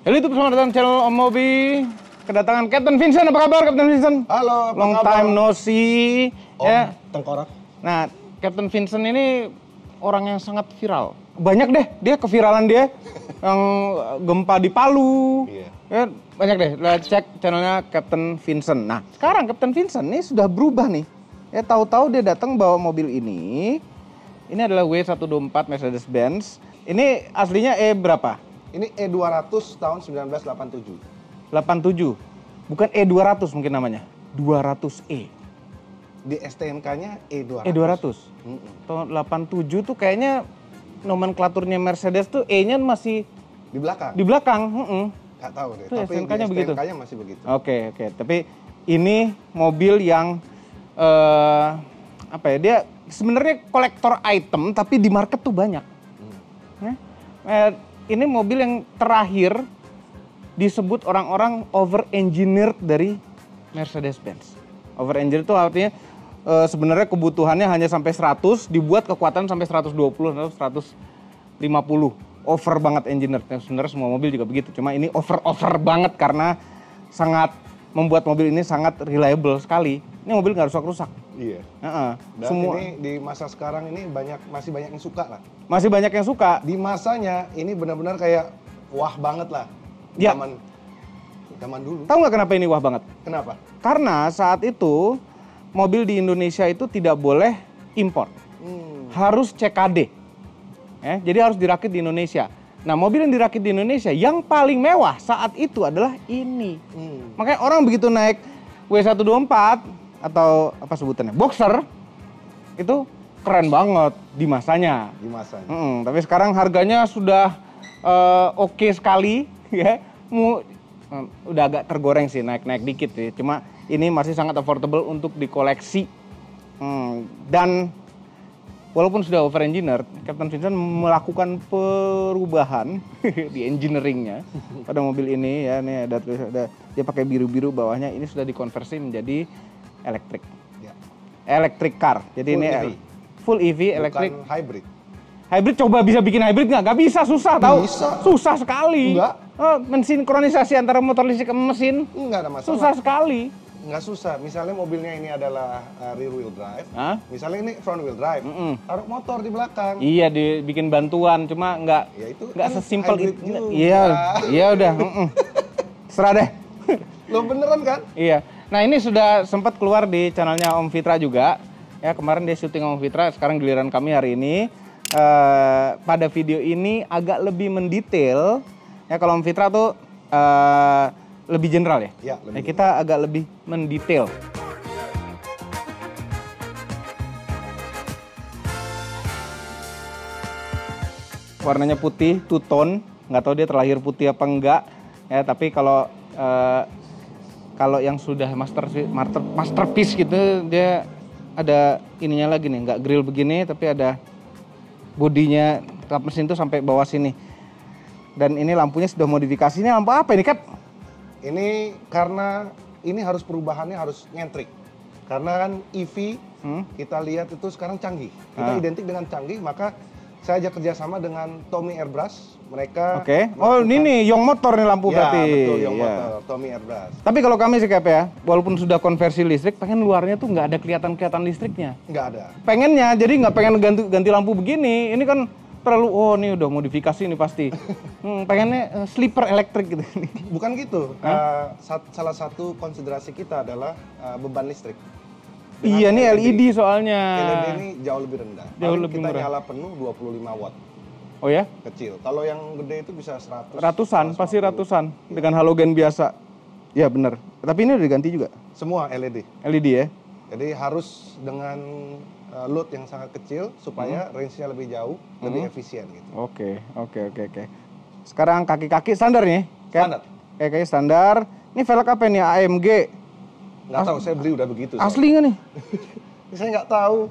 Halo YouTube, selamat datang channel Om Mobi. Kedatangan Captain Vincent, apa kabar Captain Vincent? Halo, long time no see. Om Ya. Tengkorak. Nah, Captain Vincent ini orang yang sangat viral. Banyak deh dia keviralan dia. Yang gempa di Palu. Iya. Ya, banyak deh. Lihat cek channelnya Captain Vincent. Nah, sekarang Captain Vincent ini sudah berubah nih. Ya, tahu-tahu dia datang bawa mobil ini. Ini adalah W124 Mercedes-Benz. Ini aslinya berapa? Ini E200 tahun 1987. 87. Bukan E200 mungkin namanya. 200E. Di STNK-nya E200. E200. Tahun 87 tuh kayaknya nomenklaturnya Mercedes tuh E-nya masih Di belakang? di belakang. Nggak tahu deh, Tuh, tapi STNK-nya di begitu. STNK-nya masih begitu. Oke. Tapi ini mobil yang apa ya? Dia sebenarnya kolektor item tapi di market tuh banyak. Ini mobil yang terakhir disebut orang-orang over-engineered dari Mercedes-Benz. Over-engineered itu artinya sebenarnya kebutuhannya hanya sampai 100, dibuat kekuatan sampai 120 atau 150. Over banget engineered. Sebenarnya semua mobil juga begitu, cuma ini over banget karena sangat membuat mobil ini sangat reliable sekali. Ini mobil nggak rusak-rusak. Iya. Dan Semua. ini di masa sekarang ini masih banyak yang suka lah. Masih banyak yang suka. Di masanya ini benar-benar kayak wah banget lah. Ya. Zaman dulu. Tahu nggak kenapa ini wah banget? Kenapa? Karena saat itu mobil di Indonesia itu tidak boleh impor, harus CKD. Jadi harus dirakit di Indonesia. Nah, mobil yang dirakit di Indonesia yang paling mewah saat itu adalah ini. Makanya orang begitu naik W124 atau apa sebutannya, Boxer, itu keren banget di masanya. Di masanya. Tapi sekarang harganya sudah oke sekali, ya. Udah agak tergoreng sih, naik-naik dikit sih. Cuma ini masih sangat affordable untuk dikoleksi. Dan walaupun sudah over engineered, Captain Vincent melakukan perubahan di engineeringnya pada mobil ini ya. Ini ada dia pakai biru-biru bawahnya. Ini sudah dikonversi menjadi elektrik. Ya. Electric car. Jadi Full ini EV. full EV elektrik. Bukan hybrid. Hybrid, coba bisa bikin hybrid nggak? Nggak bisa, susah tahu. Bisa. Susah sekali. Enggak. Mensinkronisasi antara motor listrik ke mesin. Enggak ada masalah. Susah sekali. Nggak susah. Misalnya mobilnya ini adalah rear wheel drive. Hah? Misalnya ini front wheel drive. Taruh motor di belakang. Iya, dibikin bantuan, cuma nggak Ya itu nggak kan sesimpel hybrid itu. juga. Iya udah. Serah deh. Lo beneran kan? Iya. Nah, ini sudah sempat keluar di channelnya Om Fitra juga. Ya, kemarin dia syuting Om Fitra, sekarang giliran kami hari ini. Pada video ini agak lebih mendetail. Ya, kalau Om Fitra tuh lebih general ya. Ya, lebih Kita agak lebih mendetail. Warnanya putih, two tone. Nggak tahu dia terlahir putih apa enggak. Ya, tapi kalau yang sudah masterpiece gitu, dia ada ininya lagi nih, nggak grill begini, tapi ada bodinya kap mesin tuh sampai bawah sini. Dan ini lampunya sudah modifikasi. Ini lampu apa ini, Kap? Ini karena ini harus perubahannya harus nyentrik. Karena kan EV kita lihat itu sekarang canggih. Kita identik dengan canggih, maka saya ajak kerjasama dengan Tommy Airbrush. Mereka Oh, ini nih Young Motor nih lampu ya, berarti. betul, Young Ya. Motor, Tommy Airbrush. Tapi kalau kami sih Kap ya, walaupun sudah konversi listrik, pengen luarnya tuh nggak ada kelihatan listriknya. Nggak ada. Pengennya, jadi nggak pengen ganti lampu begini. Ini kan terlalu, oh ini udah modifikasi ini pasti. Pengennya sleeper elektrik gitu. Bukan gitu. Salah satu konsiderasi kita adalah beban listrik. Iya, nih LED soalnya. LED ini jauh lebih rendah. Jauh Paling lebih kita murah. nyala penuh 25 watt. Oh ya? Kecil. Kalau yang gede itu bisa 100. Ratusan, 150. pasti ratusan. Dengan halogen biasa. Ya benar. Tapi ini udah diganti juga. Semua LED. LED ya? Jadi harus dengan load yang sangat kecil supaya range-nya lebih jauh, lebih efisien gitu. Oke. Sekarang kaki-kaki standar nih? Standar. Kaki standar. Ini velg apa nih? AMG? Nggak tahu, saya beli udah begitu. Asli nggak nih? Saya nggak tahu.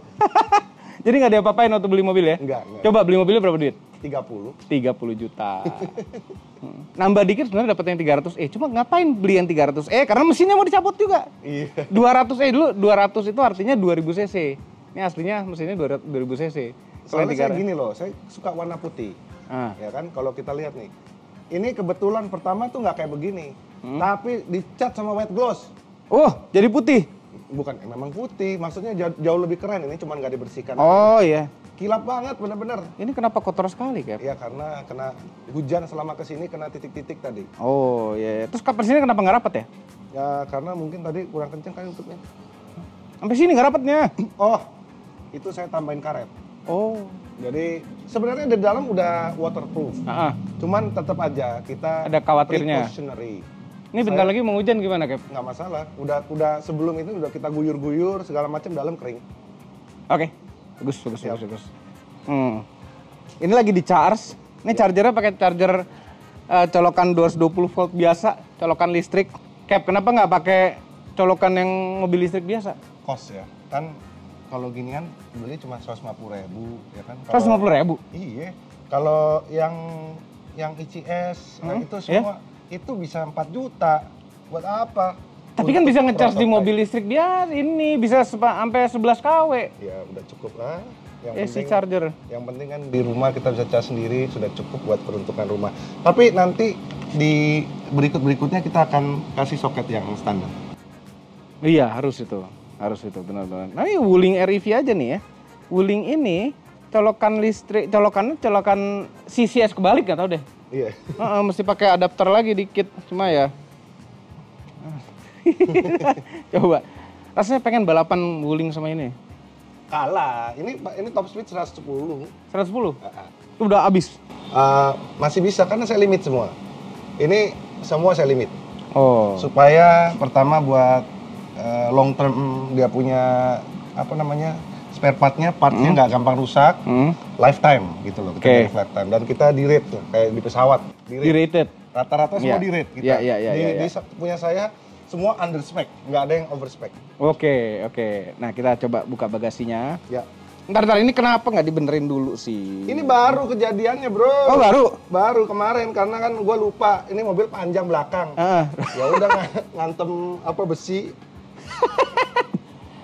Jadi nggak diapa-apain waktu beli mobil ya? Enggak. Coba beli mobilnya berapa duit? 30. 30 juta. Nambah dikit sebenarnya dapat yang 300E. Cuma ngapain beli yang 300E? Karena mesinnya mau dicabut juga. Iya. 200E dulu, 200 itu artinya 2000 cc. Ini aslinya mesinnya 2000 cc. Soalnya saya gini loh, saya suka warna putih. Ah. Ya kan, kalau kita lihat nih, Ini kebetulan pertama tuh nggak kayak begini, tapi dicat sama white gloss. Oh, jadi putih? Bukan, memang putih, maksudnya jauh lebih keren. Ini cuma nggak dibersihkan. Oh iya. Kilap banget, bener-bener. Ini kenapa kotor sekali, Cap? Ya karena kena hujan selama kesini, kena titik-titik tadi. Oh iya. Terus kapan sini kenapa nggak rapat ya? Ya karena mungkin tadi kurang kenceng kan tutupnya. Sampai sini nggak rapatnya. Oh, itu saya tambahin karet. Oh. Jadi sebenarnya di dalam udah waterproof. Cuman tetap aja kita ada khawatirnya. Precautionary. Ini bentar lagi mau hujan gimana, Cap? Nggak masalah. Udah sebelum itu udah kita guyur-guyur segala macam, dalam kering. Oke. Bagus. Ini lagi di charge. Ini chargernya pakai charger colokan 220 volt biasa, colokan listrik. Cap, kenapa nggak pakai colokan yang mobil listrik biasa? Kos ya. Kan kalau ginian beli cuma 150.000 ya kan. 150.000? Iya. Kalau yang ICS itu semua itu bisa 4 juta. Buat apa? Tapi kan bisa ngecas di mobil listrik dia ini bisa sampai 11 kW. Ya udah cukup lah. AC charger. Yang penting kan di rumah kita bisa cas sendiri, sudah cukup buat peruntukan rumah. Tapi nanti di berikutnya kita akan kasih soket yang standar. Iya, harus itu benar-benar. Nah, ini Wuling REV aja nih ya. Wuling ini colokan listrik, colokan CCS kebalik nggak tahu deh. Iya. Mesti pakai adapter lagi dikit, cuma ya. Coba, rasanya pengen balapan Wuling sama ini. Kalah. Ini top speed 110. 110? Udah habis. Masih bisa karena saya limit semua. Ini semua saya limit. Oh. Supaya pertama buat long term dia punya spare partnya nggak gampang rusak, lifetime gitu loh. Kita lifetime dan kita di rate tuh kayak di pesawat. Di rated. Rata-rata semua di rate kita. Di punya saya semua under spec, nggak ada yang over spec. Oke. Nah kita coba buka bagasinya. Ya. Ntar ini kenapa nggak dibenerin dulu sih? Ini baru kejadiannya bro. Oh baru? Baru kemarin karena kan gue lupa ini mobil panjang belakang. Ya udah ngantem besi.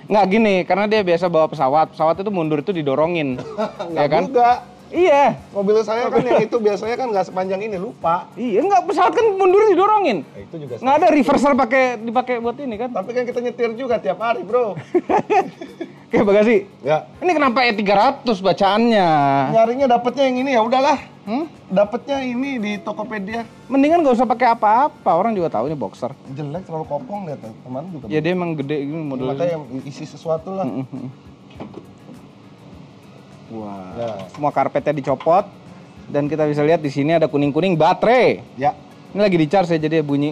Nggak gini, karena dia biasa bawa pesawat itu mundur itu didorongin. Nggak kan? Juga. Iya. Mobil saya kan yang itu biasanya kan nggak sepanjang ini, lupa. Iya, nggak, pesawat kan mundur didorongin. Nah, itu juga nggak ada reversal dipakai buat ini kan. Tapi kan kita nyetir juga tiap hari bro. Oke, bagasi. Ya. Ini kenapa E300 bacaannya? Nyarinya dapetnya yang ini ya udahlah. Dapetnya ini di Tokopedia. Mendingan nggak usah pakai apa-apa, orang juga tahu ini boxer. Jelek, terlalu kopong lihat teman juga. Ya dia emang gede gini modelnya. Makanya yang isi sesuatu lah. Wah. Ya. Semua karpetnya dicopot dan kita bisa lihat di sini ada kuning-kuning baterai. Ya. Ini lagi di charge ya, jadi bunyi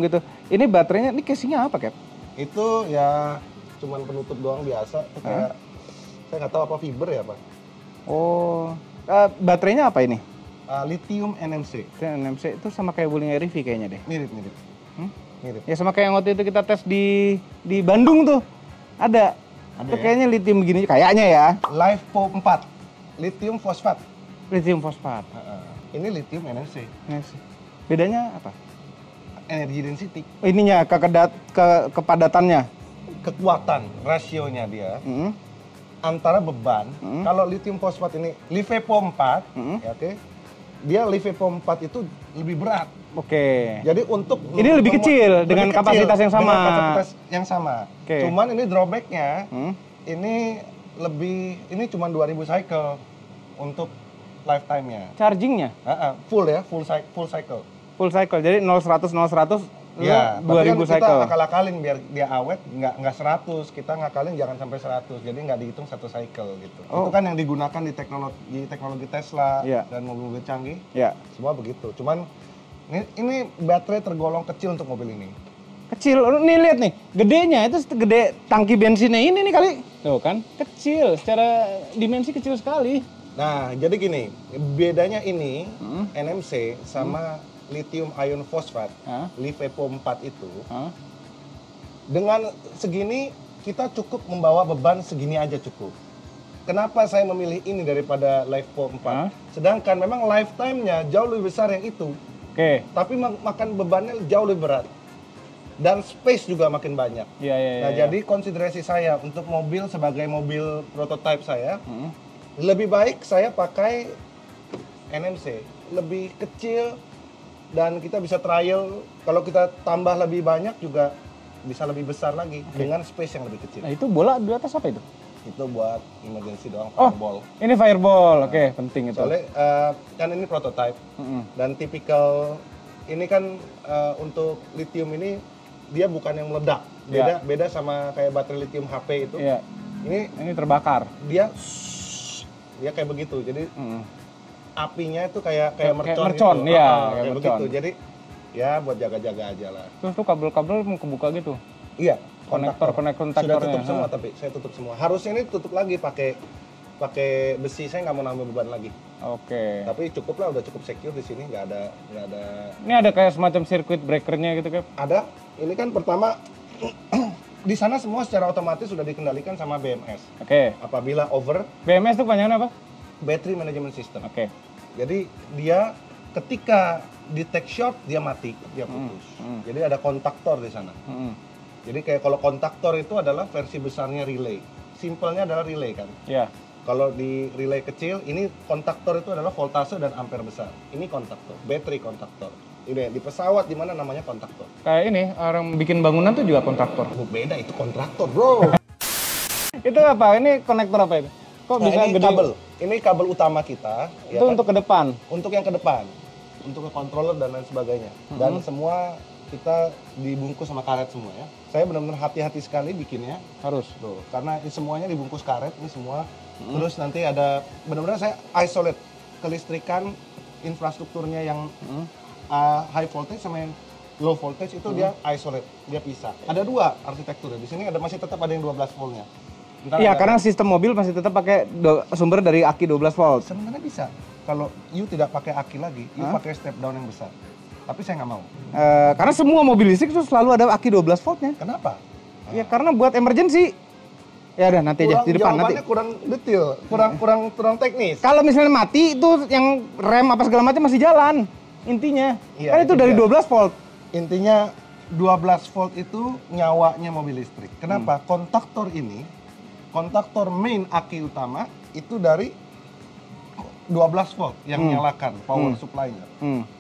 gitu. Ini baterainya, ini casingnya apa, Cap? Itu ya cuman penutup doang biasa. Kayak saya nggak tahu apa fiber ya Pak. Oh. Baterainya apa ini? Lithium NMC. NMC itu sama kayak Wuling REV kayaknya deh. Mirip. Mirip. Ya sama kayak yang waktu itu kita tes di Bandung tuh. Ada itu ya? Kayaknya lithium begini kayaknya ya. LiFePO 4. Lithium fosfat. Lithium fosfat. Ini lithium NMC. Bedanya apa? Energy density. Ininya kepadatannya. Kekuatan rasionya dia. Antara beban. Kalau lithium fosfat ini LiFePO 4, ya, oke. Dia LiFePO 4 itu lebih berat. Oke. Jadi untuk ini lebih kecil dengan kapasitas yang sama. Dengan kapasitas yang sama. Okay. Cuman ini drawbacknya, ini cuma 2000 cycle untuk lifetime-nya. Charging-nya? Full ya, full cycle. Full cycle. Jadi 0-100 ya, 2000 kan cycle. Kita akal-akalin biar dia awet, nggak 100. Kita ngakalin jangan sampai 100. Jadi nggak dihitung satu cycle gitu. Itu kan yang digunakan di teknologi Tesla dan mobil-mobil canggih. Semua begitu. Cuman ini baterai tergolong kecil untuk mobil ini. Kecil, nih lihat nih, gedenya itu gede tangki bensinnya ini nih kali. Tuh kan, kecil, secara dimensi kecil sekali. Nah, jadi gini, bedanya ini NMC sama lithium ion fosfat, LiFePO 4 itu, dengan segini kita cukup membawa beban segini aja cukup. Kenapa saya memilih ini daripada LiFePO 4? Sedangkan memang lifetime-nya jauh lebih besar yang itu. Tapi makan bebannya jauh lebih berat. Dan space juga makin banyak. Jadi konsiderasi saya untuk mobil sebagai mobil prototype saya, lebih baik saya pakai NMC. Lebih kecil, dan kita bisa trial. Kalau kita tambah lebih banyak juga bisa lebih besar lagi dengan space yang lebih kecil. Nah, itu bola di atas apa itu? Itu buat emergency doang, Oh, fireball. ini fireball. Oke, penting itu. Soalnya kan ini prototype dan tipikal ini kan untuk lithium ini dia bukan yang meledak. Beda sama kayak baterai lithium HP itu. Iya. Ini terbakar. Dia kayak begitu. Jadi apinya itu kayak mercon mercon, gitu. iya, Kayak kayak begitu. mercon. Jadi ya buat jaga-jaga aja lah. Terus tuh kabel-kabel mau kebuka gitu. Iya, Konektornya. sudah tutup semua, tapi saya tutup semua. Harusnya ini tutup lagi pakai besi. Saya nggak mau nambah beban lagi. Oke. Tapi cukup lah, udah cukup secure di sini, nggak ada. Ini ada kayak semacam circuit breakernya gitu, Cap? Ada. Ini kan pertama di sana semua secara otomatis sudah dikendalikan sama BMS. Oke. Apabila over, BMS tuh kepanjangan apa? Battery Management System. Oke. Jadi dia ketika detect short dia mati, dia putus. Jadi ada kontaktor di sana. Jadi kayak kalau kontaktor itu adalah versi besarnya relay. Simpelnya adalah relay kan. Iya. Kalau di relay kecil, ini kontaktor itu adalah voltase dan ampere besar. Ini kontaktor, battery kontaktor. Ini di pesawat di mana namanya kontaktor. Kayak ini, orang bikin bangunan tuh juga kontraktor. Oh, beda itu kontraktor, bro. Itu apa? Ini konektor apa itu? Kok bisa ini gede? kabel. Ini kabel utama kita. Itu untuk ke depan? Untuk yang ke depan. Untuk ke controller dan lain sebagainya. Dan semua kita dibungkus sama karet semua ya. Saya benar-benar hati-hati sekali bikinnya. Harus. Tuh, karena ini semuanya dibungkus karet, ini semua. Terus nanti ada, benar-benar saya isolate kelistrikan infrastrukturnya yang high voltage sama yang low voltage itu dia isolate, dia pisah. Ada dua arsitekturnya. Di sini masih tetap ada yang 12 voltnya. Iya, karena sistem mobil masih tetap pakai sumber dari aki 12 volt. Sebenarnya bisa. Kalau you tidak pakai aki lagi, you pakai step down yang besar. Tapi saya nggak mau. Karena semua mobil listrik itu selalu ada aki 12 voltnya. Kenapa? Ya karena buat emergency. Ya udah nanti aja di depan nanti. Jawabannya kurang detail, kurang teknis. Kalau misalnya mati itu yang rem apa segala macam masih jalan. Intinya. Iya, kan itu dari dia. 12 volt. Intinya 12 volt itu nyawanya mobil listrik. Kenapa? Kontaktor main aki utama itu dari 12 volt yang menyalakan power supply-nya.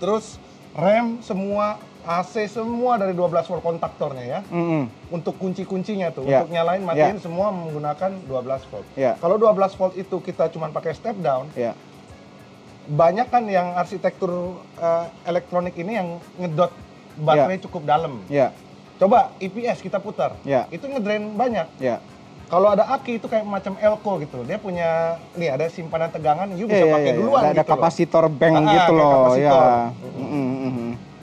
Terus rem semua, AC semua dari 12 volt kontaktornya ya. Untuk kunci-kuncinya tuh, untuk nyalain matiin semua menggunakan 12 volt. Kalau 12 volt itu kita cuma pakai step down, banyak kan yang arsitektur elektronik ini yang ngedot baterai cukup dalam. Coba EPS kita putar, itu ngedrain banyak. Kalau ada aki itu kayak macam elko gitu, dia punya nih ada simpanan tegangan, you bisa pakai duluan. Ada gitu kapasitor bank gitu loh. Kapasitor.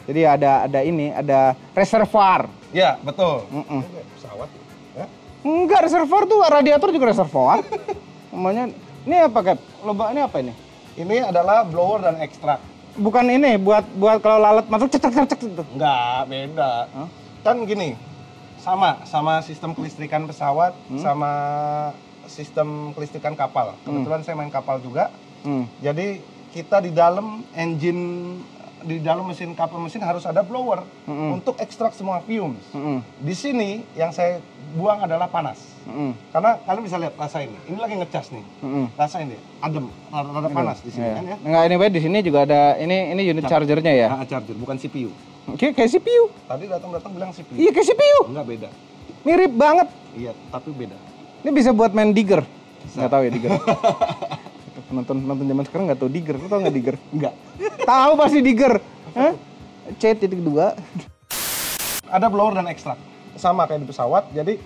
Jadi ada reservoir. Ya betul. Pesawat. Ya. Enggak, reservoir tuh radiator juga reservoir. Namanya ini apa, Cap? Loba ini apa ini? Ini adalah blower dan ekstrak. Bukan ini buat kalau lalat masuk cek gitu. Enggak, beda. Kan gini, sama sistem kelistrikan pesawat, sama sistem kelistrikan kapal. Kebetulan saya main kapal juga. Jadi kita di dalam engine, di dalam kapal mesin harus ada blower untuk ekstrak semua fumes. Di sini yang saya buang adalah panas. Karena kalian bisa lihat, rasain ini lagi ngecas nih. Rasain deh, adem, rada panas di sini kan ya. Enggak, ini di sini juga ada ini unit chargernya ya. Charger, bukan CPU. Kayak CPU. Tadi datang bilang CPU. Iya, kayak CPU. Enggak, beda. Mirip banget. Iya, tapi beda. Ini bisa buat main digger. Nggak tahu ya digger. Penonton zaman sekarang nggak tahu digger. Lu tahu nggak digger? Enggak. Tahu pasti digger. C.2. Ada blower dan ekstrak. Sama kayak di pesawat. Jadi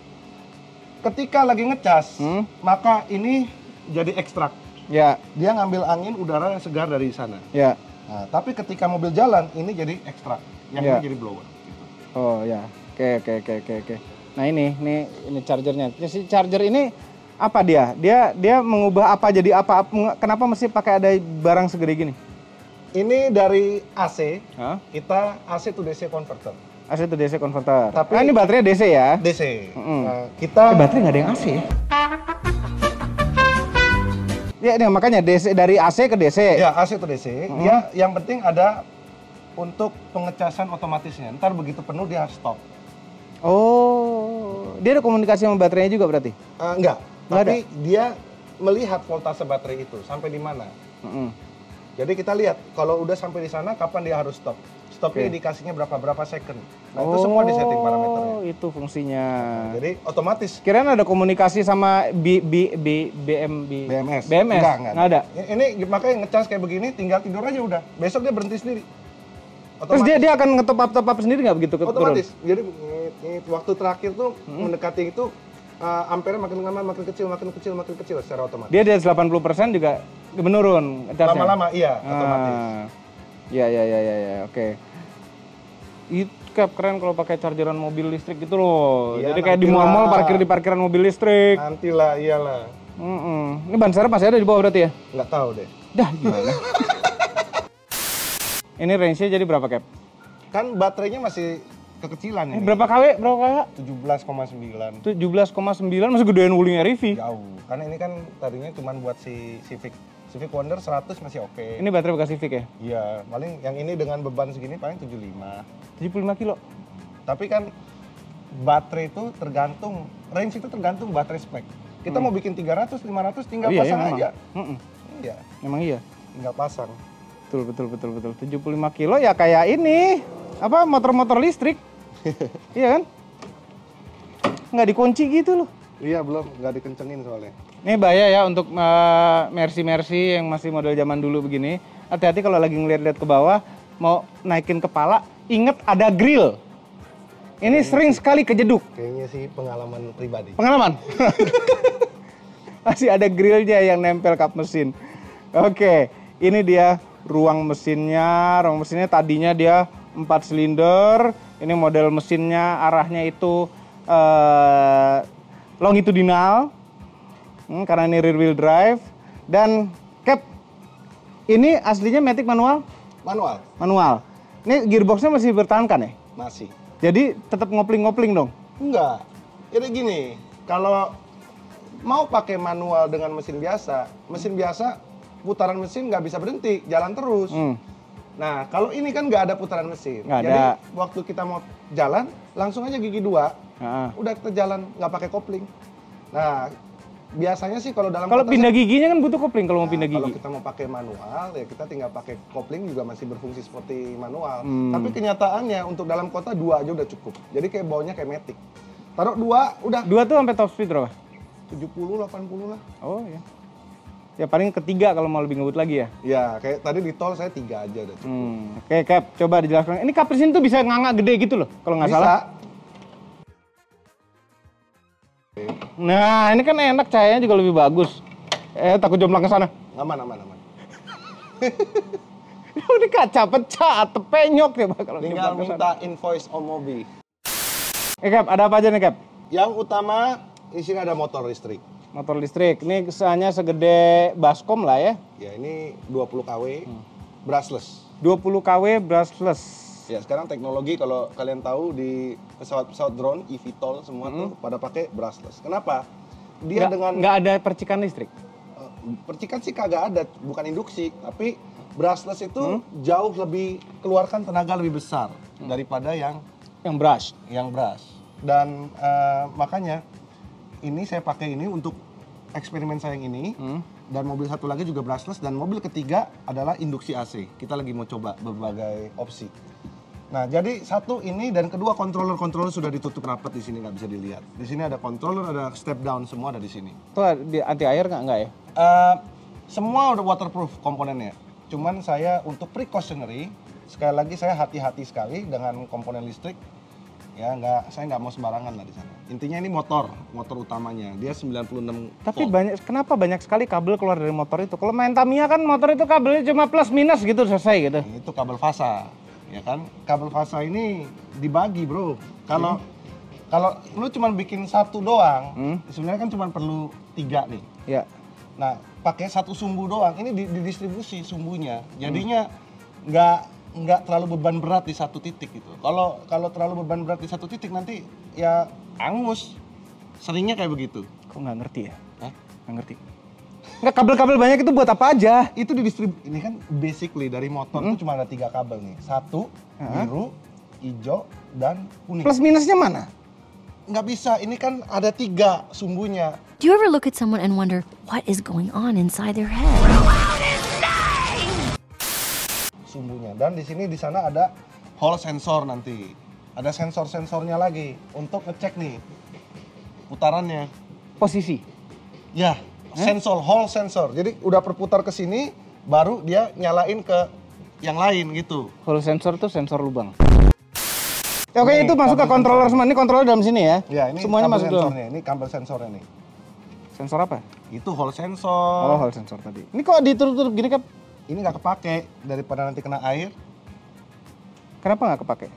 ketika lagi ngecas, maka ini jadi ekstrak. Ya. Dia ngambil angin udara yang segar dari sana. Ya. Nah, tapi ketika mobil jalan, ini jadi ekstrak. Yang ini jadi blower. Gitu. Oh ya. Oke. Nah ini chargernya. Si charger ini apa dia? Dia mengubah apa jadi apa? Kenapa mesti pakai ada barang segede gini? Ini dari AC. Hah? Kita AC to DC converter. AC to DC converter. Tapi ini baterainya DC ya? DC. Kita baterai nggak ada yang AC ya? Ya, ini makanya DC dari AC ke DC. Ya, AC to DC. Dia yang penting ada untuk pengecasan otomatisnya. Ntar begitu penuh dia stop. Oh, dia ada komunikasi sama baterainya juga berarti? Enggak. Tapi dia melihat voltase baterai itu sampai di mana. Jadi kita lihat kalau udah sampai di sana kapan dia harus stop. Stopnya dikasihnya berapa second. Nah itu semua di setting parameternya. Oh itu fungsinya. Jadi otomatis. Kirain ada komunikasi sama BMS? Enggak ada. Ini makanya ngecas kayak begini, tinggal tidur aja udah. Besok dia berhenti sendiri. Otomatis. Terus dia akan nge-top up sendiri nggak begitu? Otomatis. Jadi waktu terakhir tuh mendekati itu ampere makin lama makin kecil secara otomatis. Dia di 80% juga menurun. Lama-lama iya otomatis. Ya, oke. Itu keren kalau pakai chargeran mobil listrik gitu loh. Iya, jadi kayak di mall-mall parkir di parkiran mobil listrik. Nantilah, iyalah. Ini ban serep masih ada di bawah berarti ya? Nggak tahu deh. Dah gimana? Ini range-nya jadi berapa, Cap? Kan baterainya masih kekecilan ini. Berapa kW? 17,9. 17,9 masih gedean wuling REV. Jauh. Karena ini kan tadinya cuma buat si Civic Wonder 100 masih oke. Ini baterai bekas Civic ya? Iya, paling yang ini dengan beban segini paling 75. 75 kilo? Tapi kan baterai itu tergantung, range itu tergantung baterai spek. Kita mau bikin 300, 500 tinggal pasang aja. Iya. Memang iya? Tinggal pasang. Betul. 75 kilo ya kayak ini, apa motor-motor listrik. Iya kan? Nggak dikunci gitu loh. Iya, belum, nggak dikencengin soalnya. Ini bahaya ya untuk Mercy yang masih model zaman dulu begini. Hati-hati kalau lagi ngeliat-liat ke bawah, mau naikin kepala, inget ada grill. Ini sering sekali kejeduk. Kayaknya sih pengalaman pribadi. Pengalaman? Masih ada grillnya yang nempel kap mesin. Oke, ini dia ruang mesinnya. Ruang mesinnya tadinya dia 4 silinder. Ini model mesinnya arahnya itu longitudinal. Karena ini rear wheel drive. Dan Cap, ini aslinya Matic manual? Manual. Ini gearboxnya masih bertahankan ya? Masih. Jadi tetap ngopling-ngopling dong? Enggak. Jadi gini, kalau mau pakai manual dengan mesin biasa putaran mesin nggak bisa berhenti, jalan terus. Nah, kalau ini kan nggak ada putaran mesin. Nggak Jadi ada. waktu kita mau jalan, langsung aja gigi 2, udah kita jalan, nggak pakai kopling. Nah, biasanya sih kalau dalam kalau pindah giginya kan butuh kopling kalau mau pindah gigi. Kalau kita mau pakai manual ya kita tinggal pakai kopling juga masih berfungsi seperti manual. Tapi kenyataannya untuk dalam kota 2 aja udah cukup. Jadi kayak baunya kayak Matic. Taruh 2 udah. 2 tuh sampai top speed berapa? 70, 80 lah. Oh ya. Ya paling ketiga kalau mau lebih ngebut lagi ya. Ya kayak tadi di tol saya 3 aja udah cukup. Oke, Cap, coba dijelaskan. Ini kap mesin tuh bisa nganga gede gitu loh kalau nggak salah. Nah, ini kan enak, cahayanya juga lebih bagus. Takut jomplang ke sana. Aman. Ini kaca pecah, atau penyok ya kalau tinggal minta invoice Om Mobi. Cap, ada apa aja nih, Cap? Yang utama di sini ada motor listrik. Motor listrik. Ini hanya segede baskom lah ya. Ya, ini 20 kW brushless. 20 kW brushless. Ya, sekarang teknologi kalau kalian tahu di pesawat-pesawat drone, eVTOL semua tuh pada pakai brushless. Kenapa? Dia nggak ada percikan listrik? Percikan sih kagak ada, bukan induksi. Tapi brushless itu jauh lebih keluarkan tenaga lebih besar daripada yang brush. Dan makanya ini saya pakai ini untuk eksperimen saya yang ini. Dan mobil satu lagi juga brushless. Dan mobil ketiga adalah induksi AC. Kita lagi mau coba berbagai opsi. Nah, jadi satu ini dan kedua controller sudah ditutup rapat di sini, nggak bisa dilihat. Di sini ada controller, ada step down, semua ada di sini. Itu anti air nggak ya? Semua udah waterproof komponennya. Cuman saya untuk precautionary, sekali lagi saya hati-hati sekali dengan komponen listrik. Ya, saya nggak mau sembarangan lah di sana. Intinya ini motor utamanya. Dia 96 Tapi volt. kenapa banyak sekali kabel keluar dari motor itu? Kalau main Tamiya kan motor itu kabelnya cuma plus minus gitu selesai gitu. Itu kabel fasa. Ya kan, kabel fasa ini dibagi bro. Kalau lu cuma bikin satu doang, sebenarnya kan cuma perlu 3 nih. Ya. Nah, pakai satu sumbu doang, ini didistribusi sumbunya, jadinya nggak terlalu beban berat di satu titik gitu. Kalau terlalu beban berat di satu titik nanti ya angus. Seringnya kayak begitu. Kok nggak ngerti ya? Hah? Nggak ngerti. Nggak, kabel-kabel banyak itu buat apa aja? Itu ini kan basically dari motor itu cuma ada 3 kabel nih. 1 biru, hijau, dan kuning. Plus minusnya mana? Nggak bisa, ini kan ada 3 sumbunya. Do you ever look at someone and wonder what is going on inside their head? Sumbunya. Dan di sana ada hall sensor nanti. Ada sensor-sensornya lagi untuk ngecek nih putarannya. Posisi. Ya, sensor, hall sensor. Jadi udah berputar ke sini, baru dia nyalain ke yang lain gitu. Hall sensor tuh sensor lubang. Ya, oke, itu masuk ke controller semua. Ini controller dalam sini ya? Ya, ini semuanya kabel masuk dalam. sensornya. Ini kabel sensornya nih. Sensor apa? Itu hall sensor. Oh, hall sensor tadi. Ini kok ditutup gini, Kap? Ini nggak kepake daripada nanti kena air. Kenapa nggak kepake?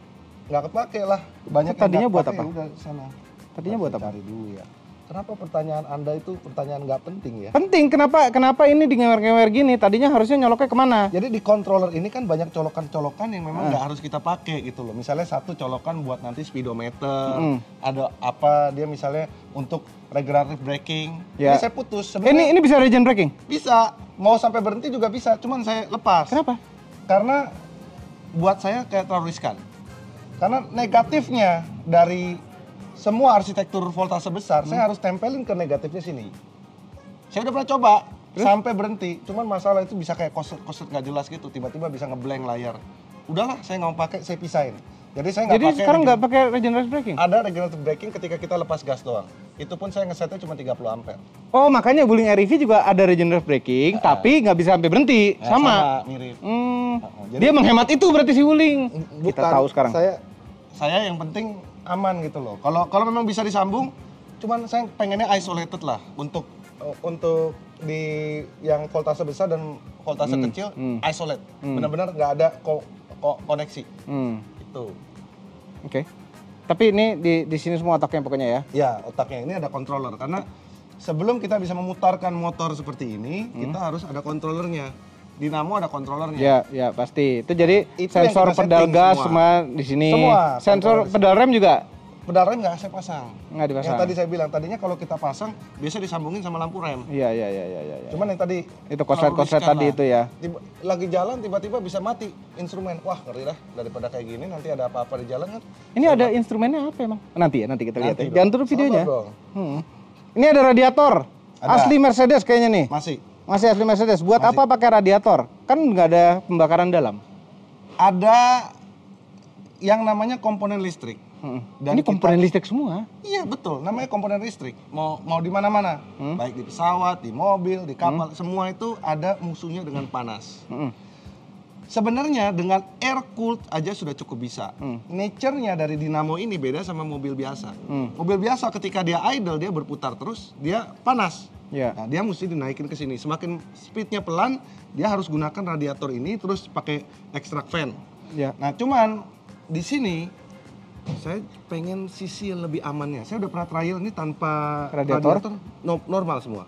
Nggak kepake lah. Banyak yang Tadinya nggak buat kepake, apa? Udah sana. Tadinya buat apa? Cari dulu ya. Kenapa pertanyaan Anda itu pertanyaan nggak penting ya? Penting, kenapa ini di ngewer-ngewer gini? Tadinya harusnya nyoloknya kemana? Jadi di controller ini kan banyak colokan-colokan yang memang nggak harus kita pakai gitu loh. Misalnya satu colokan buat nanti speedometer, ada apa dia misalnya untuk regenerative braking. Ya. Ini saya putus. Sebenarnya Ini bisa regen braking? bisa, mau sampai berhenti juga bisa, cuman saya lepas. Kenapa? Karena buat saya kayak terlalu riskan. Karena negatifnya dari semua arsitektur voltase besar, saya harus tempelin ke negatifnya sini. Saya udah pernah coba, sampai berhenti. Cuman masalah itu bisa kayak koset nggak jelas gitu, tiba-tiba bisa ngeblank layar. Udahlah, saya nggak mau pakai, saya pisahin. Jadi saya nggak Jadi pakai. sekarang nggak pakai regenerative braking? Ada regenerative braking ketika kita lepas gas doang. Itu pun saya ngesetnya cuma 30 ampere. Oh, makanya Wuling REV juga ada regenerative braking, tapi nggak bisa sampai berhenti. Nah, sama. mirip. Dia menghemat itu berarti si Wuling. Kita Bukan, tahu sekarang. Saya yang penting aman gitu loh. Kalau memang bisa disambung, cuman saya pengennya isolated lah untuk di yang voltase besar dan voltase kecil isolate. Benar-benar nggak ada koneksi. Itu. Oke. Tapi ini di sini semua otaknya pokoknya ya. Ya, otaknya ini ada controller karena sebelum kita bisa memutarkan motor seperti ini, kita harus ada controllernya. Dinamo ada controllernya. Ya pasti. Itu jadi Itu sensor yang kita pedal setting gas semua. semua di sini. Semua, Sensor controller pedal rem juga Pedal rem nggak saya pasang. nggak dipasang. Yang tadi saya bilang, tadinya kalau kita pasang biasa disambungin sama lampu rem. Iya. Cuman yang tadi Itu konslet-konslet tadi itu ya. Lagi jalan tiba-tiba bisa mati instrumen. Wah, ngeri dah, daripada kayak gini nanti ada apa-apa di jalan kan. Ini ada instrumennya apa emang? Nanti kita lihat ya. Nanti dong. Jangan turun videonya. Sabar dong. Ini ada radiator. Ada. Asli Mercedes kayaknya nih. Masih Asli Mercedes. Buat Masih. apa pakai radiator? Kan nggak ada pembakaran dalam. ada yang namanya komponen listrik. Dan ini komponen listrik semua. Iya betul, namanya komponen listrik. Mau di mana-mana, baik di pesawat, di mobil, di kapal, semua itu ada musuhnya dengan panas. Sebenarnya dengan air cooled aja sudah cukup bisa. Nature-nya dari dinamo ini beda sama mobil biasa. Mobil biasa ketika dia idle, dia berputar terus, dia panas. Ya. Nah, dia mesti dinaikin ke sini. Semakin speednya pelan, dia harus gunakan radiator ini terus pakai extract fan. Ya. Nah, cuman di sini saya pengen sisi yang lebih amannya. Saya udah pernah trial ini tanpa Radiator? normal semua.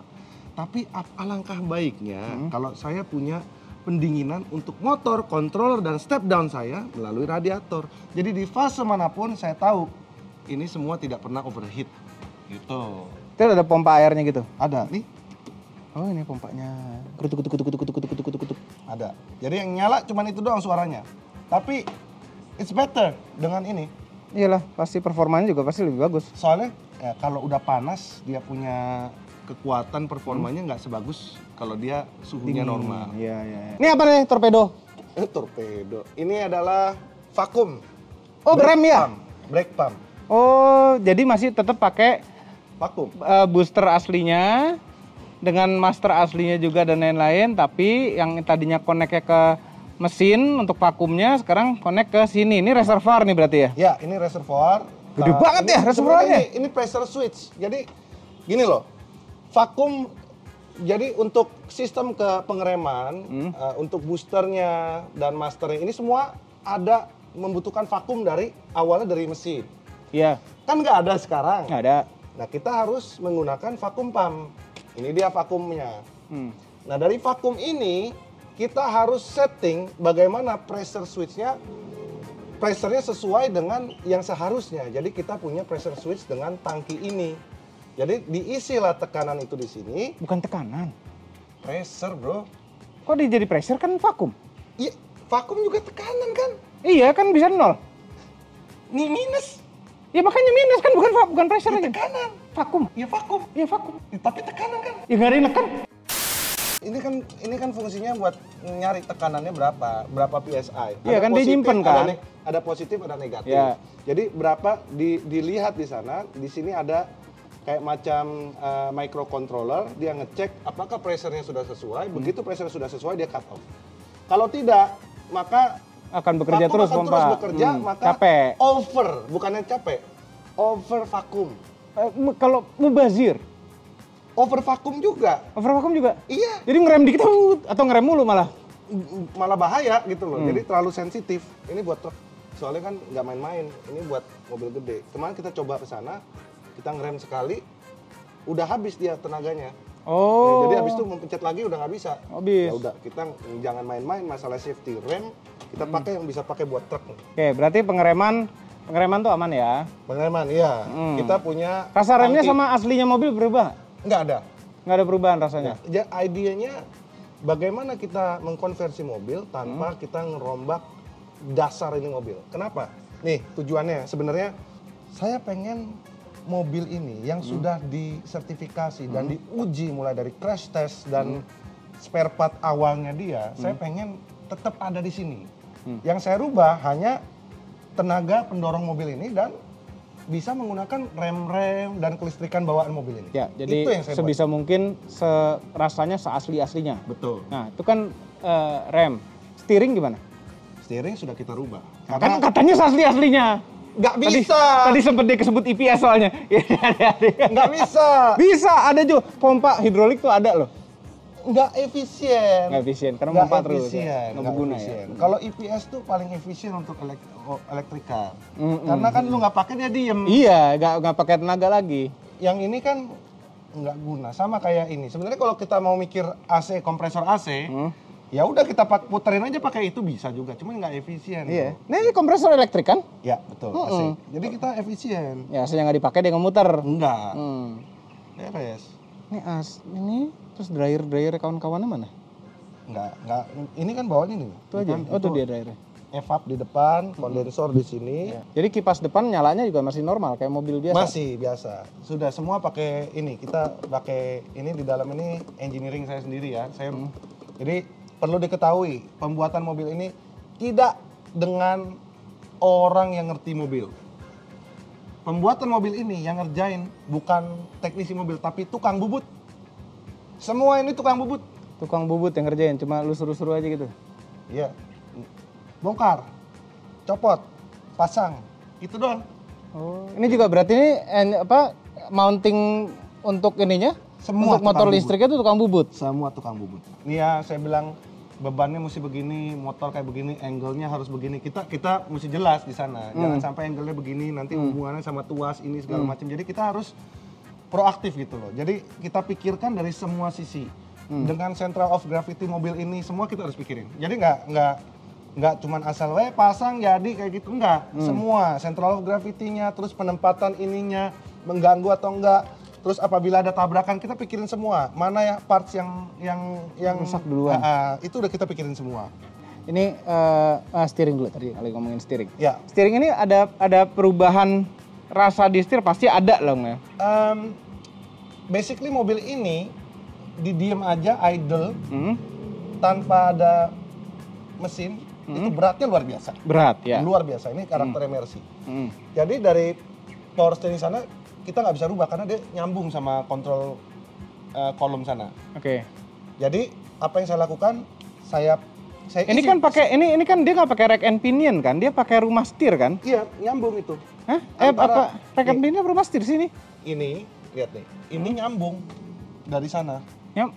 Tapi alangkah baiknya kalau saya punya pendinginan untuk motor, controller, dan step down saya melalui radiator. Jadi di fase manapun saya tahu ini semua tidak pernah overheat. Gitu. Itu ada pompa airnya gitu. Ada nih. Oh, ini pompanya. Kutuk. Ada. Jadi yang nyala cuman itu doang suaranya. Tapi it's better dengan ini. Iyalah, pasti performanya juga pasti lebih bagus. Soalnya ya, kalau udah panas dia punya kekuatan performanya nggak sebagus kalau dia suhunya normal. Iya. Ini apa nih, torpedo? Torpedo. Ini adalah vakum. Oh, rem ya? Brake pump. Oh, jadi masih tetap pakai Vakum. booster aslinya dengan master aslinya juga dan lain-lain, tapi yang tadinya connect-nya ke mesin untuk vakumnya sekarang connect ke sini. Ini reservoir nih berarti ya? Ya, ini reservoir. Gede banget ya reservoirnya. Ini pressure switch. Jadi gini loh. Vakum jadi untuk sistem ke pengereman, untuk boosternya dan masternya ini semua ada membutuhkan vakum dari awalnya dari mesin. Iya. Kan nggak ada sekarang. Nggak ada. Nah, kita harus menggunakan vakum pump. Ini dia vakumnya. Nah, dari vakum ini kita harus setting bagaimana pressure switch-nya, pressure-nya sesuai dengan yang seharusnya. Jadi kita punya pressure switch dengan tangki ini. Jadi diisilah tekanan itu di sini. Bukan tekanan. Pressure, bro. Kok dia jadi pressure kan vakum? Iya, vakum juga tekanan kan? Iya, kan bisa 0. Ini minus. Ya makanya minus kan, bukan pressure Ya, aja. tekanan. Vakum. Ya vakum. Iya vakum. Ya, tapi tekanan kan? Ya nggak ada yang neken. ini kan fungsinya buat nyari tekanannya berapa PSI. Iya kan, dia positif, nyimpen kan? Ada positif, ada negatif. Iya. Jadi berapa dilihat di sana, di sini ada kayak macam microcontroller, dia ngecek apakah pressure-nya sudah sesuai. Begitu pressure sudah sesuai, dia cut off. Kalau tidak, maka Akan bekerja terus akan pompa. terus bekerja, maka Capek. over, bukannya capek, over vakum. Kalau mubazir, Over vakum juga. overvakum juga. Iya, Jadi ngerem dikit atau ngerem mulu malah. malah bahaya gitu loh. Jadi terlalu sensitif. Ini buat truk. Soalnya kan nggak main-main. Ini buat mobil gede. Kemarin kita coba ke sana, kita ngerem sekali, udah habis dia tenaganya. Oh. Jadi habis itu mau pencet lagi udah nggak bisa. Habis. Ya udah, kita jangan main-main masalah safety. Rem kita pakai yang bisa pakai buat truk. Oke, berarti pengereman tuh aman ya. Pengereman, iya. Kita punya Rasa remnya anti- sama aslinya mobil berubah? nggak ada. Nggak ada perubahan rasanya. Ya, idenya bagaimana kita mengkonversi mobil tanpa kita ngerombak dasar ini mobil. Kenapa? Nih tujuannya sebenarnya saya pengen mobil ini yang sudah disertifikasi dan diuji mulai dari crash test dan spare part awalnya dia, saya pengen tetap ada di sini. Yang saya rubah hanya tenaga pendorong mobil ini dan bisa menggunakan rem-rem dan kelistrikan bawaan mobil ini. Ya, jadi itu yang saya sebisa mungkin rasanya seasli-aslinya. Betul. Nah, itu kan rem. Steering gimana? Steering sudah kita rubah. Kan katanya seasli-aslinya. Nggak bisa. Tadi sempat dia kesebut IPS soalnya. Nggak bisa. Bisa, ada juga. Pompa hidrolik tuh ada loh. Nggak efisien. Nggak efisien, karena Nggak pompa terus. efisien, Nggak nggak berguna efisien. ya. Kalau EPS tuh paling efisien untuk elektrikal. Karena kan lu nggak pakai dia diem. Iya, nggak pakai tenaga lagi. Yang ini kan nggak guna. Sama kayak ini. Sebenarnya kalau kita mau mikir AC, kompresor AC, ya udah kita puterin aja pakai itu bisa juga. Cuma nggak efisien. Iya. Nah, ini kompresor elektrik kan? Ya betul. AC. Jadi kita efisien. Ya, aslinya nggak dipakai dia ngemuter. Enggak. Hmm. Beres. Ini terus dryer kawan-kawannya mana? Enggak. Ini kan bawahnya nih. Itu aja. Oh, tuh dia dryernya. Evap di depan, kondensor di sini. Jadi kipas depan nyalanya juga masih normal kayak mobil biasa. Masih biasa. Sudah semua pakai ini. Kita pakai ini di dalam ini engineering saya sendiri ya. Jadi perlu diketahui pembuatan mobil ini tidak dengan orang yang ngerti mobil. Pembuatan mobil ini yang ngerjain bukan teknisi mobil tapi tukang bubut. Semua ini tukang bubut. Tukang bubut yang ngerjain, cuma lu suruh-suruh aja gitu. Iya. Bongkar, copot, pasang. Itu doang. Oh, ini juga berarti ini mounting untuk ininya? Semua untuk motor tukang listriknya itu tukang bubut. Semua tukang bubut. Nih ya, saya bilang bebannya mesti begini, motor kayak begini, angle-nya harus begini. Kita mesti jelas di sana. Jangan sampai angle-nya begini, nanti hubungannya sama tuas ini segala macam. Jadi kita harus proaktif gitu loh. Jadi kita pikirkan dari semua sisi. Dengan center of gravity mobil ini semua kita harus pikirin. Jadi nggak cuman asal pasang jadi kayak gitu, enggak. Semua central of gravity-nya, terus penempatan ininya mengganggu atau enggak. Terus apabila ada tabrakan kita pikirin semua. Mana ya parts yang rusak duluan. Itu udah kita pikirin semua. Ini steering dulu tadi kali ngomongin steering. Ya. Steering ini ada perubahan rasa di setir pasti ada loh ya. Basically mobil ini didiem aja idle tanpa ada mesin itu beratnya luar biasa. Berat ya. Luar biasa, ini karakter Mercy. Jadi dari power steering sana kita nggak bisa rubah karena dia nyambung sama kontrol kolom sana. Oke. Jadi apa yang saya lakukan, saya Ini kan pakai ini kan dia nggak pakai rack and pinion kan, dia pakai rumah setir kan? Iya, nyambung itu. Hah? Antara- Rack and pinion rumah setir sini? Ini lihat nih, ini nyambung dari sana. Ya.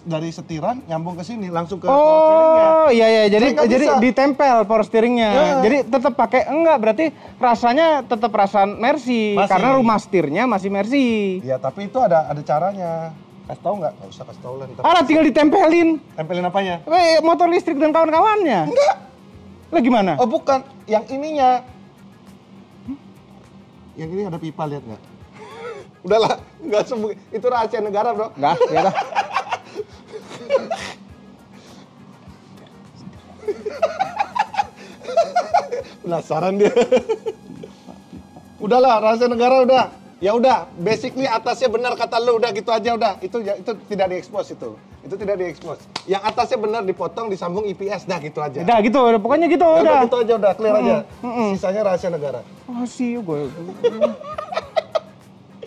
Dari setiran nyambung ke sini langsung ke power steeringnya. Oh iya jadi Saya nggak bisa. ditempel power steeringnya. Ya. Jadi tetap pakai berarti rasanya tetap rasa Mercy Masih. karena rumah setirnya masih Mercy. Ya tapi itu ada caranya. Kasih tahu nggak? Nggak usah kasih tahu lah. ntar. Tinggal ditempelin. Tempelin apanya? Motor listrik dan kawan-kawannya. Enggak. Lah gimana? Oh bukan, yang ininya. Yang ini ada pipa, lihat nggak? Udahlah, nggak sembuh. Itu rahasia negara bro. Enggak, ya dah. Penasaran dia. Udahlah, rahasia negara udah. Ya udah, basically atasnya benar kata lu, udah gitu aja udah. Itu tidak diekspos itu Itu tidak diekspos. Yang atasnya benar dipotong, disambung IPS, dah gitu aja. Udah gitu, pokoknya gitu Ya udah. gitu aja, udah clear aja. Sisanya rahasia negara. Oh sih gue.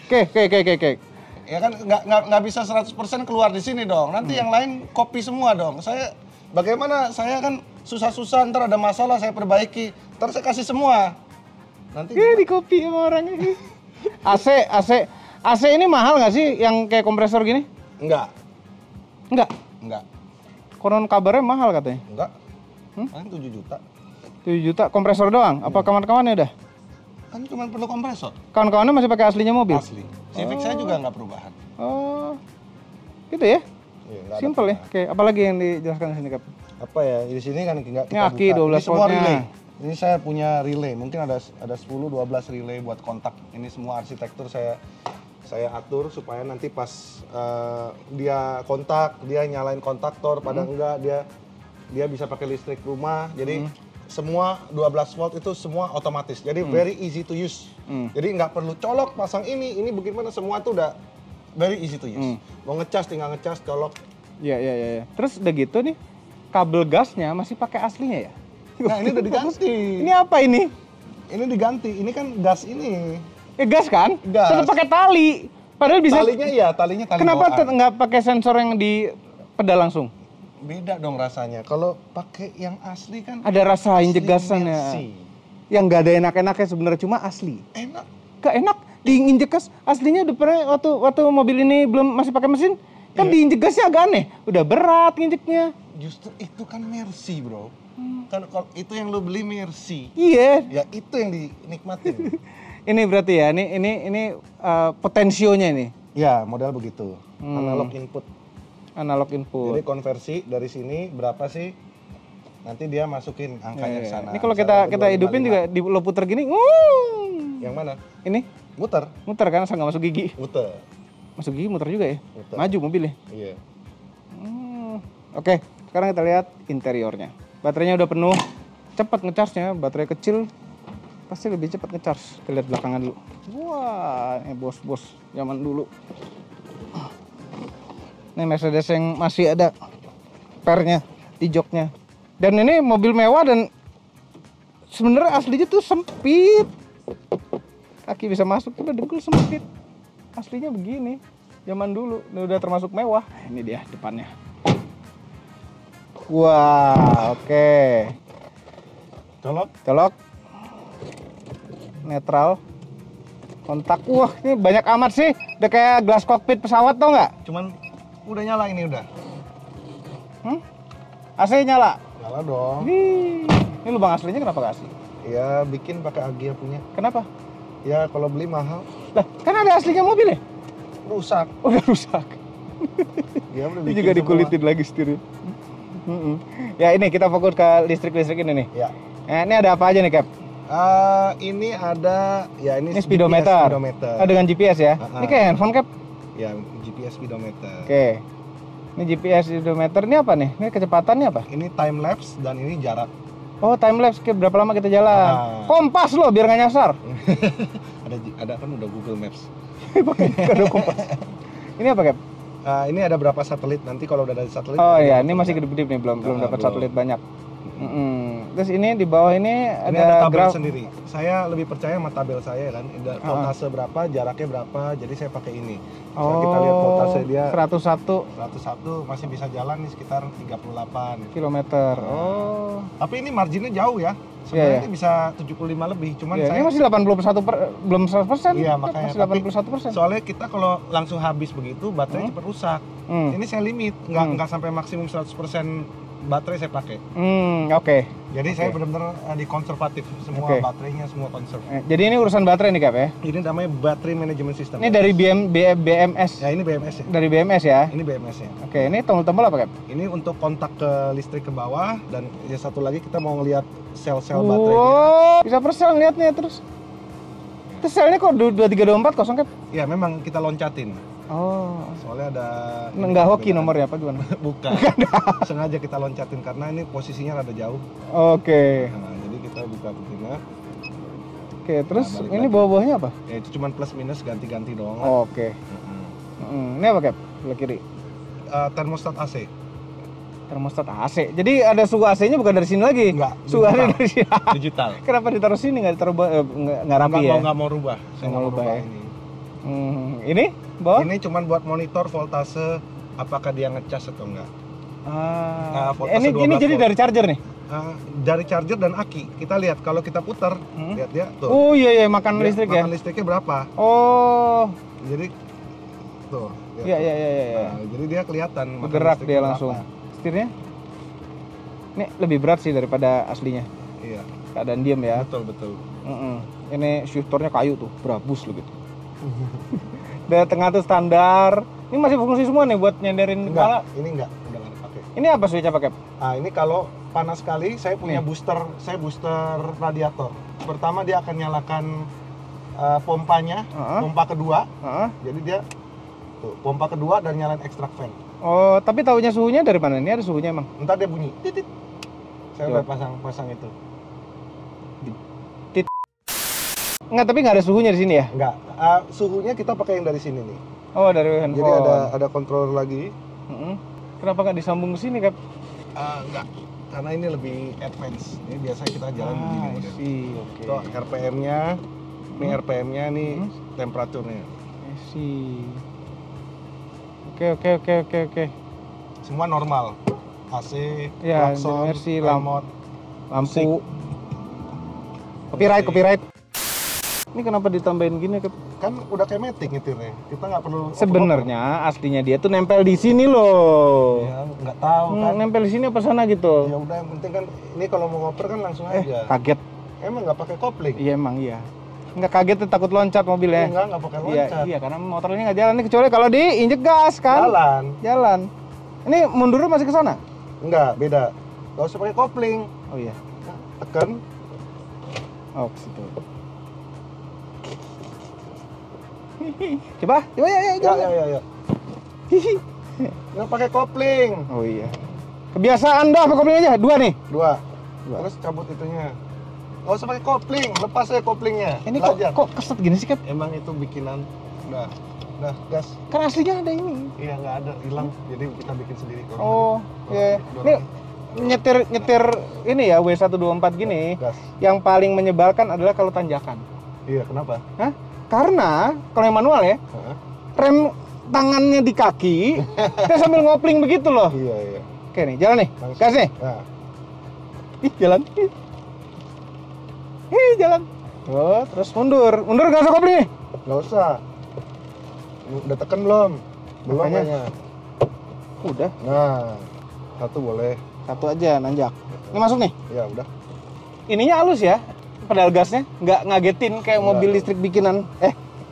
Oke. Ya kan nggak bisa 100% keluar di sini dong. Nanti yang lain copy semua dong. Bagaimana saya kan susah-susah, ntar ada masalah saya perbaiki, ntar saya kasih semua. Nanti di copy sama orang ini. AC ini mahal nggak sih yang kayak kompresor gini? enggak. Konon kabarnya mahal katanya. Enggak. Paling 7 juta. 7 juta kompresor doang? Apa kawan-kawannya udah? Kan cuma perlu kompresor. Kawan-kawannya masih pakai aslinya mobil? Asli. Civic saya juga nggak perubahan. Oh, gitu ya? Iya, nggak ada Simple ya? Oke, apalagi yang dijelaskan di sini, Kap? apa ya, di sini kan nggak kita Ini aki buka. 12 Ini semua voltnya. relay. Ini saya punya relay, mungkin ada 10-12 relay buat kontak. Ini semua arsitektur saya atur supaya nanti pas dia kontak, dia nyalain kontaktor, pada enggak dia bisa pakai listrik rumah. Jadi semua 12 volt itu semua otomatis. Jadi very easy to use. Jadi nggak perlu colok pasang ini bagaimana, semua itu udah very easy to use. Mau ngecas tinggal ngecas, colok. Iya. Terus udah gitu nih, kabel gasnya masih pakai aslinya ya? Nah, ini udah diganti. Ini apa ini? Ini diganti. Ini kan gas ini. Gas kan? Gas. Tetap pakai tali. Padahal bisa. Talinya tali Kenapa bawaan. nggak pakai sensor yang di pedal langsung? Beda dong rasanya. Kalau pakai yang asli kan Ada rasa asli injegasannya. Mercy. Yang nggak ada enak-enaknya sebenarnya, cuma asli. Enak. Gak enak diinjek gas aslinya. Udah pernah waktu mobil ini masih pakai mesin kan diinjek gasnya agak aneh. Udah berat injeknya. Justru itu kan Mercy, bro. Kan kalau itu yang lo beli Mercy. Iya. Ya itu yang dinikmatin. Ini berarti ya, ini potensionya ini. Ya, modal begitu. Analog input. Analog input. Jadi konversi dari sini berapa sih? Nanti dia masukin angkanya ke sana. Ini kalau kita hidupin juga lo puter gini. Yang mana? Ini Muter kan asal nggak masuk gigi. Muter. Masuk gigi muter juga ya. Muter. Maju mobilnya. Iya. Oke, sekarang kita lihat interiornya. Baterainya udah penuh, cepat ngecharge-nya. Baterai kecil pasti lebih cepat ngecharge. Kita lihat belakangnya dulu. Wah, ini bos-bos zaman dulu. Ini Mercedes yang masih ada pernya di joknya. Dan ini mobil mewah dan sebenarnya aslinya tuh sempit. Kaki bisa masuk, udah dengkul sempit. Aslinya begini. Zaman dulu, ini udah termasuk mewah. Ini dia depannya. Wah, oke. Colok. Netral. Kontak. Wah, ini banyak amat sih. Udah kayak glass cockpit pesawat, tau nggak? Cuman udah nyala ini udah. AC nyala. Nyala dong. Ini lubang aslinya kenapa nggak asli? Ya bikin pakai Agia punya. Kenapa? Ya kalau beli mahal. Lah, kan ada aslinya mobil ya? Rusak. Udah rusak. Ya udah Ini bikin juga semua. dikulitin lagi setirnya. Ya ini kita fokus ke listrik ini nih. Ya. Ini ada apa aja nih, Cap? Ini ada, ya ini speedometer. speedometer. Dengan GPS ya? Ini kayak handphone, Cap? Ya, GPS speedometer. Oke. Ini GPS speedometer, ini apa nih? Ini kecepatannya apa? Ini time lapse dan ini jarak. Oh, time lapse, berapa lama kita jalan? Kompas loh, biar nggak nyasar. ada kan udah Google Maps. Ada kompas. Ini apa, Cap? Ini ada berapa satelit, nanti kalau udah ada satelit. Oh iya, ini masih kedip-kedip nih, belum dapat satelit banyak. Terus ini di bawah ini ada tabel sendiri. Saya lebih percaya sama tabel saya kan. Voltase berapa, jaraknya berapa, jadi saya pakai ini. Kita lihat voltase dia 101 masih bisa jalan nih sekitar 38 kilometer. Tapi ini marginnya jauh ya. Sebenarnya ini bisa 75 lebih, cuman saya ini masih 81 belum 100%. Iya, makanya masih 81%. Soalnya kita kalau langsung habis begitu baterai cepat rusak. Ini saya limit, nggak sampai maksimum 100% baterai saya pakai. Oke. Jadi saya benar-benar di konservatif, semua baterainya semua konserv. Jadi ini urusan baterai nih, Cap ya? Ini namanya battery management system. Ini dari BMS. Ya, ini BMS ya. Dari BMS ya? Ini BMS ya. Oke, ini tombol-tombol apa, Cap? Ini untuk kontak ke listrik ke bawah, dan ya satu lagi kita mau ngelihat sel-sel baterainya. Wow, bisa per sel ngeliatnya terus. Terus selnya kok 2324 kosong, Cap? Ya, memang kita loncatin. Oh. Soalnya ada enggak hoki nomornya apa gimana? Bukan. Sengaja kita loncatin karena ini posisinya rada jauh. Oke. Nah, jadi kita buka begini. Oke, terus ini bawah-bawahnya apa? Ya itu cuma plus minus ganti-ganti doang. Oke. Ini apa, Cap? Sebelah kiri. termostat AC. Termostat AC. Jadi ada suhu AC-nya bukan dari sini lagi. Enggak, Suhu AC dari sini. Digital. Kenapa ditaruh sini nggak ditaruh nggak rapi ya? Nggak mau rubah. Saya Nggak nggak mau rubah rubah ya. ini. Ini bawah? Ini cuman buat monitor voltase apakah dia ngecas atau enggak. Voltase Ini 12 jadi volt. dari charger nih. Dari charger dan aki. Kita lihat kalau kita putar, lihat dia tuh. Oh iya makan Dia listrik ya. makan listriknya berapa? Oh. Jadi tuh. lihat Iya tuh. iya iya. Nah, jadi dia kelihatan makan Bergerak listriknya dia berapa. langsung. Setirnya? Ini lebih berat sih daripada aslinya. Iya. Keadaan diam ya. Betul. Ini shifternya kayu tuh, berabus loh gitu. Dari tengah tuh standar. Ini masih fungsi semua nih buat nyenderin kepala. Enggak, ini enggak, udah nggak dipakai. Ini apa switch apa Cap? Ini kalau panas sekali, saya punya Nih. booster radiator. Pertama dia akan nyalakan pompanya, pompa kedua. Jadi dia tuh, pompa kedua dan nyalain extract fan. Oh, tapi taunya suhunya dari mana? Ini ada suhunya emang? Ntar dia bunyi, titit. Saya Coba. udah pasang itu. Enggak, tapi nggak ada suhunya di sini ya? Enggak, suhunya kita pakai yang dari sini nih. Oh, dari handphone. Jadi ada controller lagi. Kenapa nggak disambung ke sini Cap? Enggak, karena ini lebih advance. Ini biasa kita jalan begini I model. see, oke. Tuh RPM-nya, ini RPM-nya, nih temperaturnya. I see. Oke. Semua normal. AC, Ya, klakson, versi remote. lampu. Copyright. Ini kenapa ditambahin gini Cap? Kan udah kayak matic nyetirnya. Kita nggak perlu Sebenarnya aslinya dia tuh nempel di sini loh. ya nggak tahu kan. Nempel di sini apa sana gitu? Ya udah yang penting kan ini kalau mau ngoper kan langsung aja. Kaget. Emang nggak pakai kopling? Iya emang iya. Nggak kaget tuh, takut loncat mobilnya. Nggak pakai loncat. Iya karena motornya nggak jalan nih, kecuali kalau diinjek gas kan. Jalan. Ini mundurnya masih ke sana? Enggak, beda. Nggak usah pakai kopling. Oh iya. Tekan. Oh, ke situ. Coba ya. Ya. Nggak pakai kopling. Oh iya. Kebiasaan dah pakai kopling aja. Dua nih. Dua. Terus cabut itunya. Nggak usah pakai kopling, lepas aja koplingnya. Ini Belajar. kok keset gini sih Cap? Emang itu bikinan. Udah, gas. Kan aslinya ada ini. Iya nggak ada, hilang. Jadi kita bikin sendiri. Oh, iya. Ini nyetir ini ya W124 gini. Gas. Yang paling menyebalkan adalah kalau tanjakan. Iya, kenapa? Hah? Karena kalau yang manual ya, rem tangannya di kaki, dia sambil ngopling begitu loh. Iya. Oke nih, jalan nih, Langsung. gas nih. Nah, Ih, jalan. Jalan. Oh, terus mundur nggak usah kopling nih. nggak usah. Udah tekan belum? Belum Makanya. kayaknya. Udah, Nah, satu boleh. satu aja nanjak. Ini masuk nih. Ya udah. Ininya halus ya, pedal gasnya nggak ngagetin kayak mobil Nggak. listrik bikinan.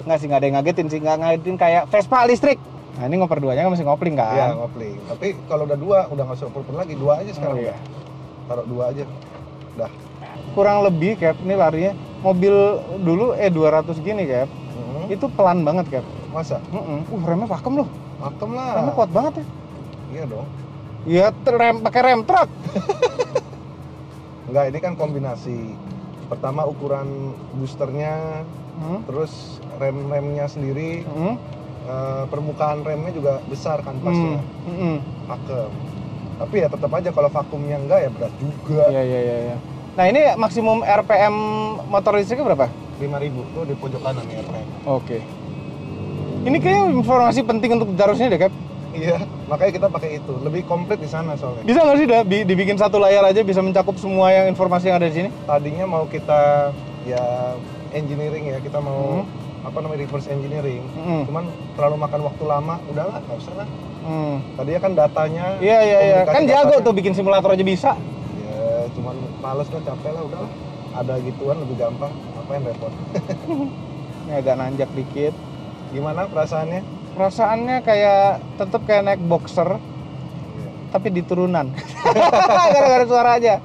Nggak sih, nggak ada yang ngagetin sih, nggak ngagetin kayak Vespa listrik. Nah ini ngoper duanya kan masih ngopling kan? Iya, ngopling. Tapi kalau udah dua, udah nggak usah oper lagi. Dua aja sekarang. Oh, iya. Taruh dua aja. Udah. Kurang lebih Cap, ini larinya mobil dulu 200 gini Cap. Itu pelan banget Cap. Masa? Remnya pakem loh. Pakem lah. Remnya kuat banget ya. Iya dong. Iya, pakai rem truk. Enggak, ini kan kombinasi. Pertama ukuran boosternya, terus remnya sendiri, permukaan remnya juga besar kan pasnya. Pakem. Tapi ya tetap aja kalau vakumnya enggak ya berat juga. Iya. Nah ini maksimum RPM motor listriknya berapa? 5.000 tuh di pojok kanan ya rem. Oke. Ini kayaknya informasi penting untuk Jarus ini deh Cap. Iya, makanya kita pakai itu. Lebih komplit di sana soalnya. Bisa nggak sih dibikin satu layar aja bisa mencakup semua yang informasi yang ada di sini? Tadinya mau kita ya engineering ya, kita mau reverse engineering. Cuman terlalu makan waktu lama, udahlah nggak usah lah. Tadinya kan datanya. Iya. komunikasi Kan jago datanya. tuh bikin simulator aja bisa. Ya, cuman males kan, capek lah, udahlah. Ada gituan lebih gampang, apa yang repot. Ini agak nanjak dikit. Gimana perasaannya? Perasaannya kayak tetap kayak naik boxer, tapi di turunan. Gara-gara suara aja.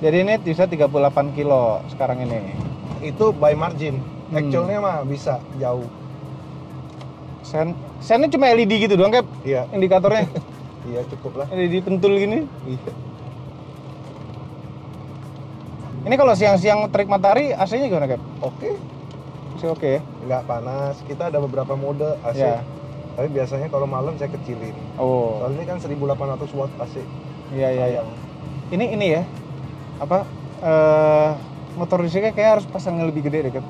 Jadi ini bisa 38 kilo sekarang ini. Itu by margin. Actualnya mah bisa jauh. Sennya cuma LED gitu doang Cap, Iya. indikatornya. Iya, cukup lah. LED pentul gini. Iya. Ini kalau siang-siang terik matahari, AC-nya gimana Cap? Oke. Masih oke ya? Nggak panas. Kita ada beberapa mode AC. Ya. Tapi biasanya kalau malam saya kecilin. Oh. Soalnya ini kan 1800 watt AC. Iya. Sayang. Ini ya. Apa? Motor listriknya kayak harus pasang yang lebih gede deh, Cap.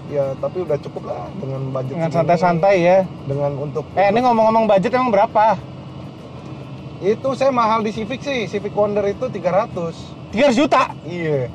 Ya, tapi udah cukup lah dengan budget Dengan segini. santai-santai ya. Dengan untuk Ini ngomong-ngomong budget emang berapa? itu saya mahal di Civic sih. Civic Wonder itu 300. 300 juta. Iya.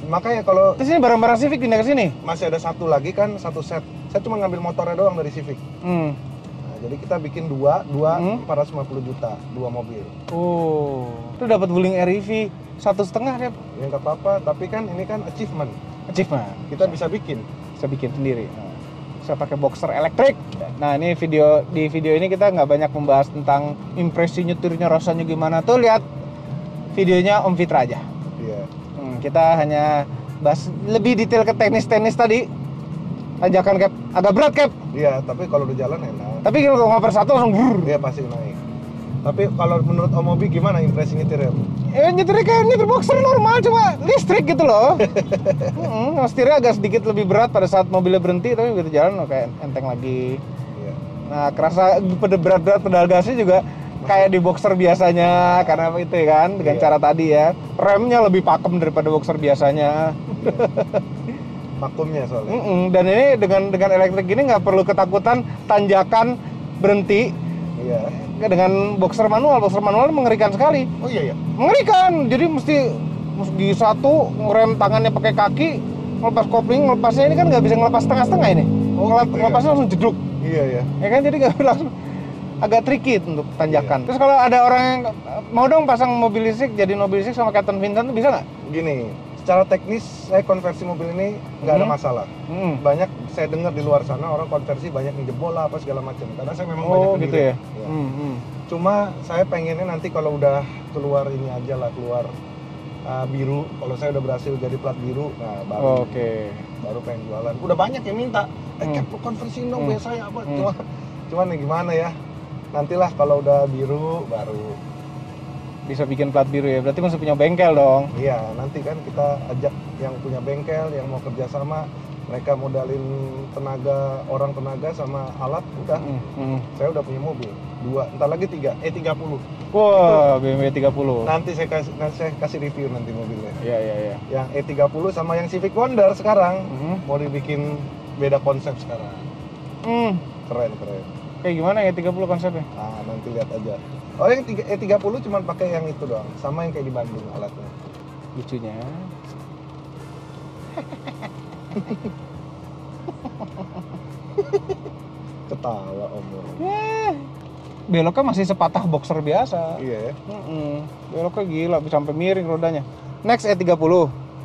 Makanya kalau Terus ini barang-barang Civic pindah ke sini. masih ada satu lagi kan, satu set. Saya cuma ngambil motornya doang dari Civic. Hmm. Nah, jadi kita bikin dua 450 juta, dua mobil. Oh. Itu dapat Wuling REV 1,5 ya. Ya nggak apa-apa, tapi kan ini kan achievement. Achievement. Kita bisa bikin. Bisa bikin sendiri. Nah, bisa pakai boxer elektrik. Nah, ini di video ini kita nggak banyak membahas tentang impresi nyetirnya, rasanya gimana. Tuh lihat videonya Om Fitra aja. Iya. Kita hanya bahas lebih detail ke teknis tadi. Tanjakan, Cap, agak berat, Cap. Iya, tapi kalau udah jalan enak. Tapi kalau ngoper satu langsung brrr. Dia pasti naik. Tapi kalau menurut Om Obi gimana impresi nyetirnya? Nyetirnya kayak nyetir boxer normal, cuma listrik gitu loh. Setirnya agak sedikit lebih berat pada saat mobilnya berhenti, tapi begitu jalan kayak enteng lagi. Iya. Nah, kerasa berat-berat pedal gasnya juga kayak di boxer biasanya, karena itu kan dengan Iya. cara tadi ya. Remnya lebih pakem daripada boxer biasanya. Vakumnya soalnya. Dan ini dengan elektrik gini nggak perlu ketakutan tanjakan berhenti. Iya. Dengan boxer manual mengerikan sekali. Oh iya ya. Mengerikan, jadi mesti di satu ngerem tangannya pakai kaki, ngelepas kopling, ngelepasnya ini kan nggak bisa ngelepas setengah-setengah ini. Oh, gitu ya? Ngelepasnya langsung jeduk, Iya ya. ya kan, jadi nggak langsung agak tricky untuk tanjakan. Terus kalau ada orang yang mau dong pasang mobil listrik, jadi mobil listrik sama Captain Vincent tuh bisa nggak? Gini, secara teknis saya konversi mobil ini nggak ada masalah. Banyak saya dengar di luar sana orang konversi banyak yang jebol lah apa segala macam. Karena saya memang banyak Oh gitu penilaian. ya. Iya. Cuma saya pengennya nanti kalau udah keluar ini aja lah, keluar biru. Kalau saya udah berhasil jadi plat biru, nah baru baru pengen jualan. Udah banyak yang minta, Cap konversiin dong biar saya apa. Cuman nih gimana ya? Nantilah kalau udah biru baru. Bisa bikin plat biru ya, berarti masih punya bengkel dong. Iya, nanti kan kita ajak yang punya bengkel, yang mau kerja sama, mereka modalin orang tenaga sama alat, udah. Saya udah punya mobil, 2, entar lagi 3, E30. Wah, BMW 30. Nanti saya kasih review nanti mobilnya. Iya. Yang E30 sama yang Civic Wonder sekarang, mau dibikin beda konsep sekarang. Keren. Kayak gimana ya 30 konsepnya? Nah, nanti lihat aja. Oh, yang E30 cuma pakai yang itu doang, sama yang kayak di Bandung alatnya. Lucunya. Ketawa Om. Beloknya masih sepatah boxer biasa. Iya ya. Beloknya gila, bisa sampai miring rodanya. Next E30.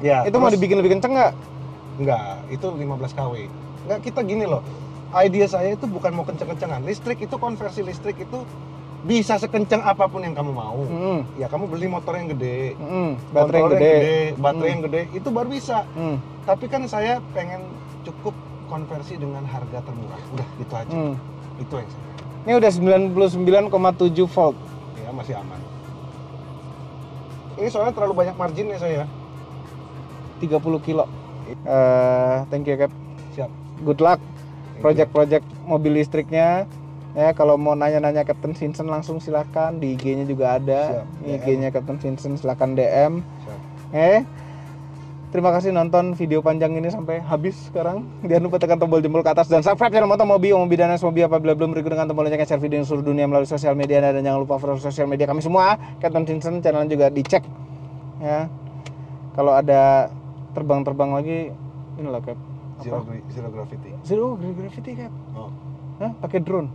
Ya, Itu mau dibikin lebih kenceng nggak? Enggak, itu 15 kW. Enggak, kita gini loh. Idea saya itu bukan mau kenceng-kencengan. Listrik itu, konversi listrik itu bisa sekenceng apapun yang kamu mau. Ya kamu beli motor yang gede, Baterai yang kontrol gede. baterai yang gede, itu baru bisa. Tapi kan saya pengen cukup konversi dengan harga termurah. Udah, itu aja. Itu yang saya. Ini udah 99,7 volt. Ya, masih aman. Ini soalnya terlalu banyak marginnya saya. 30 kilo. Thank you, Cap. Siap. Good luck. Project-project mobil listriknya. Ya, kalau mau nanya-nanya Captain Vincent langsung silakan, di IG-nya juga ada. Siap, IG-nya Captain Vincent, silakan DM. Siap. Terima kasih nonton video panjang ini sampai habis sekarang. Jangan lupa tekan tombol jempol ke atas dan subscribe channel Moto Mobi, Mobi dan Mobi apabila belum berikut dengan tombol lonceng share video di seluruh dunia melalui sosial media dan jangan lupa follow sosial media kami semua. Captain Vincent channel juga dicek. Ya. Kalau ada terbang-terbang lagi ini loh, Cap. Zero gravity. Zero gravity, Cap. Oh. Hah? Pakai drone.